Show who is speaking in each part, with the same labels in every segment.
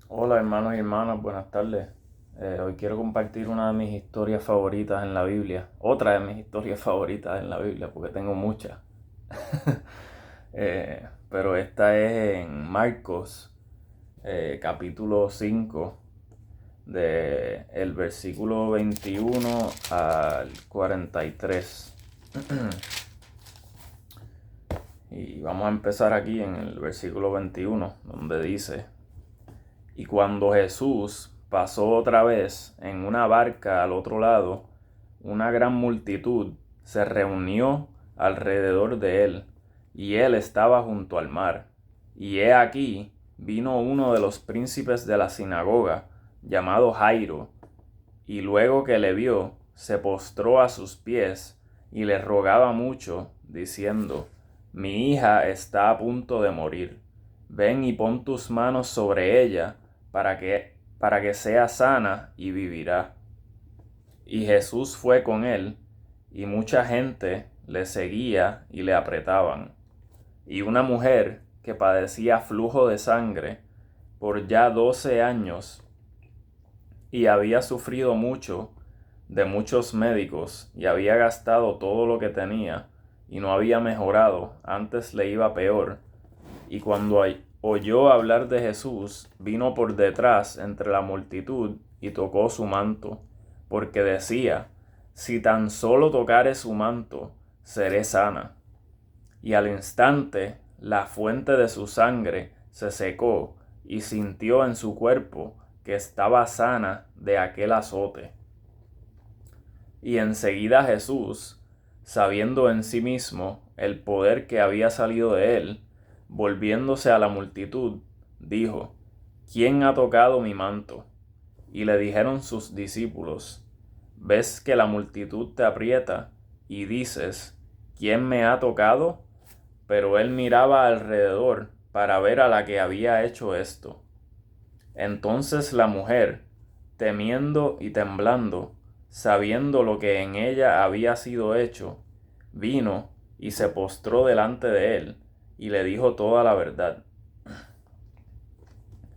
Speaker 1: Hola hermanos y hermanas, buenas tardes. Hoy quiero compartir una de mis historias favoritas en la Biblia. Otra de mis historias favoritas en la Biblia, porque tengo muchas. Pero esta es en Marcos, capítulo 5, de el versículo 21 al 43. Y vamos a empezar aquí en el versículo 21, donde dice: Y cuando Jesús pasó otra vez en una barca al otro lado, una gran multitud se reunió alrededor de él, y él estaba junto al mar. Y he aquí, vino uno de los príncipes de la sinagoga, llamado Jairo, y luego que le vio, se postró a sus pies y le rogaba mucho, diciendo: Mi hija está a punto de morir. Ven y pon tus manos sobre ella para que sea sana y vivirá. Y Jesús fue con él, y mucha gente le seguía y le apretaban. Y una mujer que padecía flujo de sangre por ya 12 años y había sufrido mucho de muchos médicos y había gastado todo lo que tenía y no había mejorado, antes le iba peor. Y cuando oyó hablar de Jesús, vino por detrás entre la multitud y tocó su manto, porque decía: Si tan solo tocare su manto, seré sana. Y al instante la fuente de su sangre se secó y sintió en su cuerpo que estaba sana de aquel azote. Y enseguida Jesús, sabiendo en sí mismo el poder que había salido de él, volviéndose a la multitud, dijo: ¿Quién ha tocado mi manto? Y le dijeron sus discípulos: ¿Ves que la multitud te aprieta y dices: ¿Quién me ha tocado? Pero él miraba alrededor para ver a la que había hecho esto. Entonces la mujer, temiendo y temblando, sabiendo lo que en ella había sido hecho, vino y se postró delante de él y le dijo toda la verdad.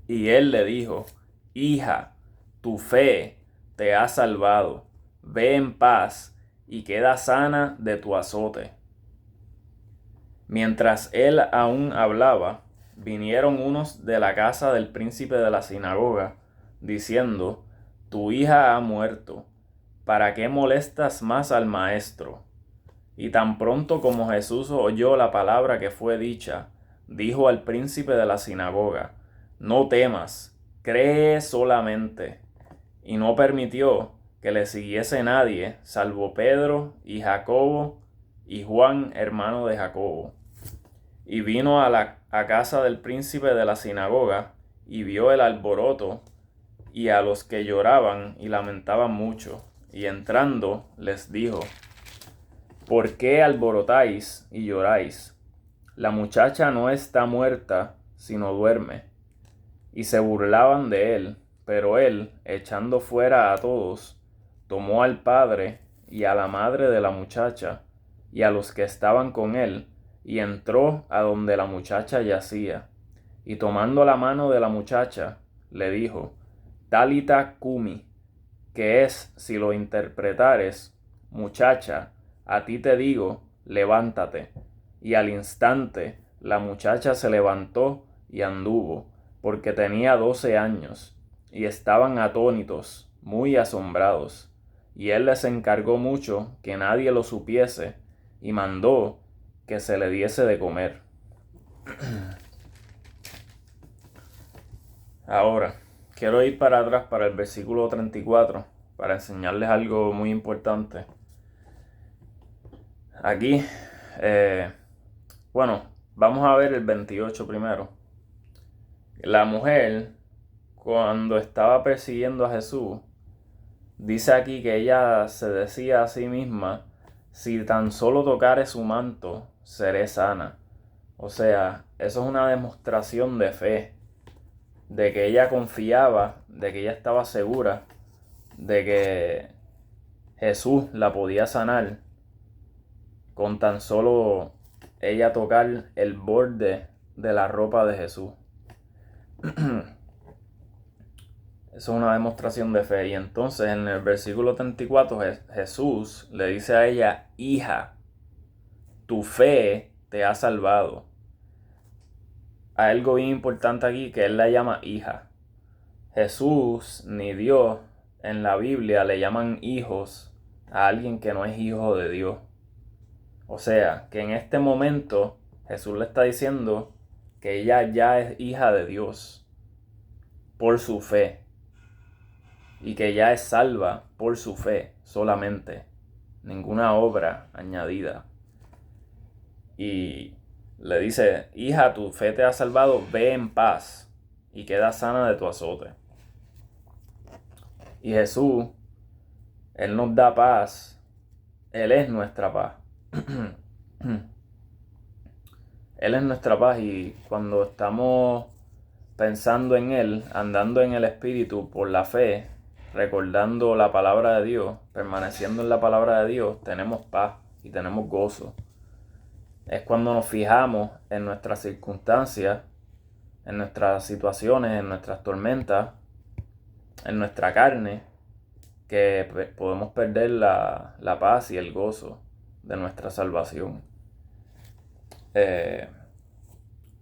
Speaker 1: Y él le dijo: Hija, tu fe te ha salvado. Ve en paz y queda sana de tu azote. Mientras él aún hablaba, vinieron unos de la casa del príncipe de la sinagoga, diciendo: Tu hija ha muerto. ¿Para qué molestas más al maestro? Y tan pronto como Jesús oyó la palabra que fue dicha, dijo al príncipe de la sinagoga: No temas, cree solamente. Y no permitió que le siguiese nadie, salvo Pedro y Jacobo y Juan, hermano de Jacobo. Y vino a casa del príncipe de la sinagoga, y vio el alboroto, y a los que lloraban y lamentaban mucho. Y entrando les dijo: ¿Por qué alborotáis y lloráis? La muchacha no está muerta, sino duerme. Y se burlaban de él. Pero él, echando fuera a todos, tomó al padre y a la madre de la muchacha, y a los que estaban con él, y entró a donde la muchacha yacía. Y tomando la mano de la muchacha, le dijo: Talita cumi, que es, si lo interpretares: Muchacha, a ti te digo, levántate. Y al instante la muchacha se levantó y anduvo, porque tenía 12 años, y estaban atónitos, muy asombrados. Y él les encargó mucho que nadie lo supiese, y mandó que se le diese de comer. Ahora, quiero ir para atrás para el versículo 34, para enseñarles algo muy importante. Aquí, eh, bueno, vamos a ver el 28 primero. La mujer, cuando estaba persiguiendo a Jesús, dice aquí que ella se decía a sí misma: si tan solo tocare su manto, seré sana. O sea, eso es una demostración de fe, de que ella confiaba, de que ella estaba segura de que Jesús la podía sanar con tan solo ella tocar el borde de la ropa de Jesús. Eso es una demostración de fe. Y entonces en el versículo 34 Jesús le dice a ella: hija, tu fe te ha salvado. Hay algo bien importante aquí, que él la llama hija. Jesús ni Dios en la Biblia le llaman hijos a alguien que no es hijo de Dios. O sea, que en este momento Jesús le está diciendo que ella ya es hija de Dios por su fe, y que ya es salva por su fe solamente, ninguna obra añadida. Y le dice: hija, tu fe te ha salvado, ve en paz y queda sana de tu azote. Y Jesús, Él nos da paz, Él es nuestra paz. Él es nuestra paz, y cuando estamos pensando en Él, andando en el Espíritu por la fe, recordando la palabra de Dios, permaneciendo en la palabra de Dios, tenemos paz y tenemos gozo. Es cuando nos fijamos en nuestras circunstancias, en nuestras situaciones, en nuestras tormentas, en nuestra carne, que podemos perder la paz y el gozo de nuestra salvación.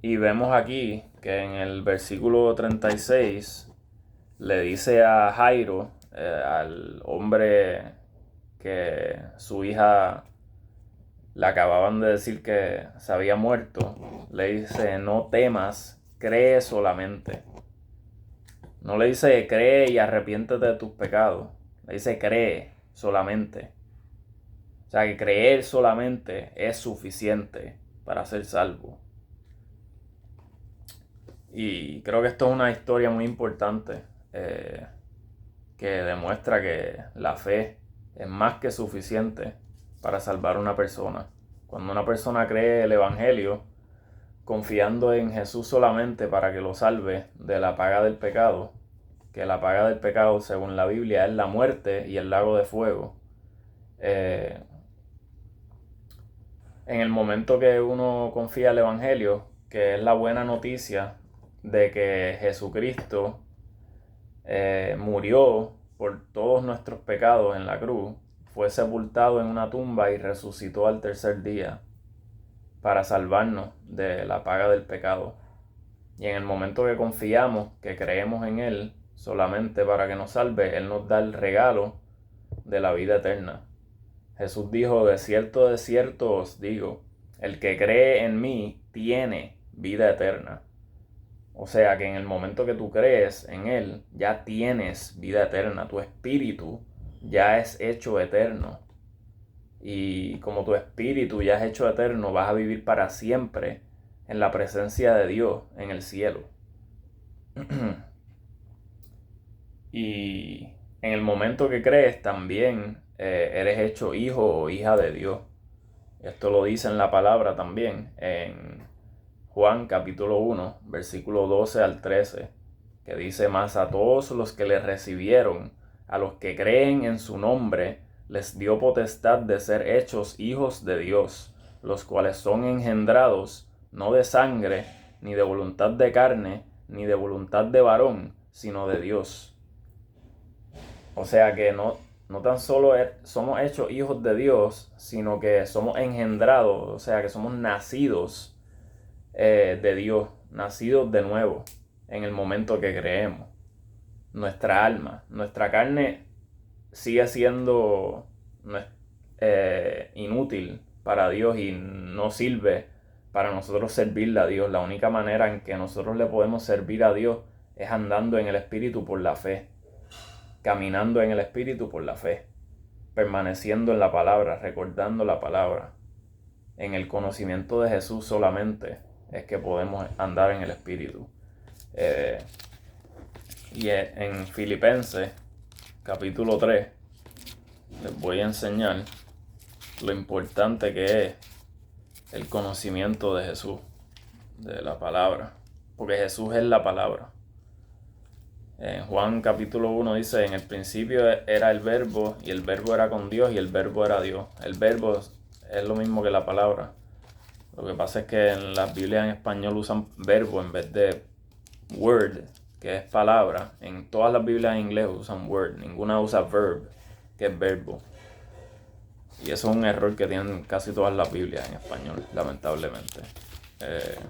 Speaker 1: Y vemos aquí que en el versículo 36 le dice a Jairo, al hombre que su hija le acababan de decir que se había muerto, le dice: no temas, cree solamente. No le dice cree y arrepiéntete de tus pecados, le dice cree solamente. O sea, que creer solamente es suficiente para ser salvo. Y creo que esto es una historia muy importante, que demuestra que la fe es más que suficiente para salvar a una persona. Cuando una persona cree el Evangelio, confiando en Jesús solamente para que lo salve de la paga del pecado, que la paga del pecado, según la Biblia, es la muerte y el lago de fuego. En el momento que uno confía el Evangelio, que es la buena noticia de que Jesucristo murió por todos nuestros pecados en la cruz, fue sepultado en una tumba y resucitó al tercer día para salvarnos de la paga del pecado. Y en el momento que confiamos, que creemos en Él solamente para que nos salve, Él nos da el regalo de la vida eterna. Jesús dijo: de cierto os digo, el que cree en mí tiene vida eterna. O sea que en el momento que tú crees en Él, ya tienes vida eterna. Tu espíritu ya es hecho eterno. Y como tu espíritu ya es hecho eterno, vas a vivir para siempre en la presencia de Dios en el cielo. Y en el momento que crees, también eres hecho hijo o hija de Dios. Esto lo dice en la palabra también, en Juan capítulo 1, versículo 12 al 13, que dice: mas a todos los que le recibieron, a los que creen en su nombre, les dio potestad de ser hechos hijos de Dios, los cuales son engendrados no de sangre, ni de voluntad de carne, ni de voluntad de varón, sino de Dios. O sea que no tan solo somos hechos hijos de Dios, sino que somos engendrados, o sea que somos nacidos de Dios, nacidos de nuevo en el momento que creemos. Nuestra alma, nuestra carne sigue siendo inútil para Dios y no sirve para nosotros servirle a Dios. La única manera en que nosotros le podemos servir a Dios es andando en el Espíritu por la fe, caminando en el Espíritu por la fe, permaneciendo en la palabra, recordando la palabra. En el conocimiento de Jesús solamente es que podemos andar en el Espíritu. Y en Filipenses capítulo 3 les voy a enseñar lo importante que es el conocimiento de Jesús, de la palabra, porque Jesús es la palabra. En Juan capítulo 1 dice: en el principio era el verbo, y el verbo era con Dios, y el verbo era Dios. El verbo es lo mismo que la palabra. Lo que pasa es que en las Biblias en español usan verbo en vez de word, que es palabra. En todas las Biblias en inglés usan word, ninguna usa verb, que es verbo. Y eso es un error que tienen casi todas las Biblias en español, lamentablemente. Pero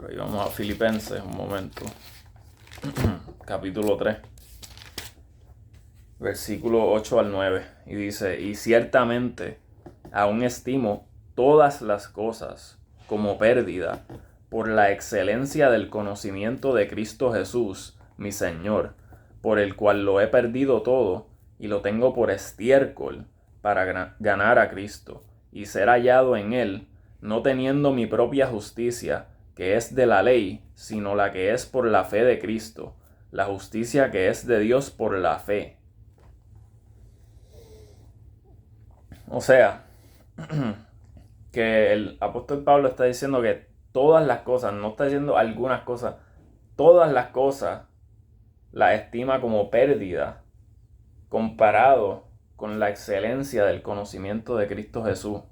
Speaker 1: ahí vamos a Filipenses un momento. Capítulo 3. Versículo 8 al 9. Y dice, y ciertamente aún estimo todas las cosas como pérdida por la excelencia del conocimiento de Cristo Jesús, mi Señor, por el cual lo he perdido todo y lo tengo por estiércol para ganar a Cristo y ser hallado en él, no teniendo mi propia justicia, que es de la ley, sino la que es por la fe de Cristo, la justicia que es de Dios por la fe. O sea, que el apóstol Pablo está diciendo que todas las cosas, no está diciendo algunas cosas, todas las cosas las estima como pérdida comparado con la excelencia del conocimiento de Cristo Jesús.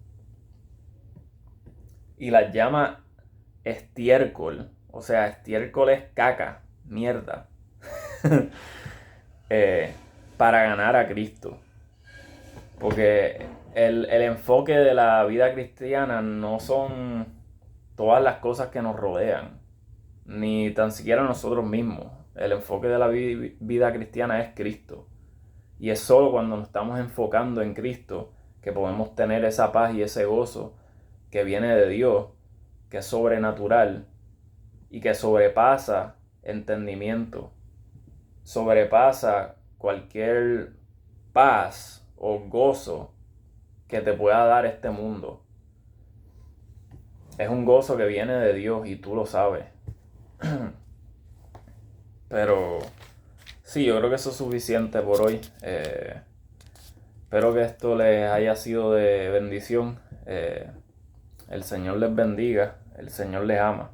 Speaker 1: Y las llama estiércol, o sea, estiércol es caca, mierda, para ganar a Cristo. Porque el enfoque de la vida cristiana no son todas las cosas que nos rodean, ni tan siquiera nosotros mismos. El enfoque de la vida cristiana es Cristo. Y es solo cuando nos estamos enfocando en Cristo que podemos tener esa paz y ese gozo que viene de Dios, que es sobrenatural y que sobrepasa entendimiento, sobrepasa cualquier paz o gozo que te pueda dar este mundo. Es un gozo que viene de Dios y tú lo sabes. Pero sí, yo creo que eso es suficiente por hoy. Espero que esto les haya sido de bendición. El Señor les bendiga. El Señor les ama.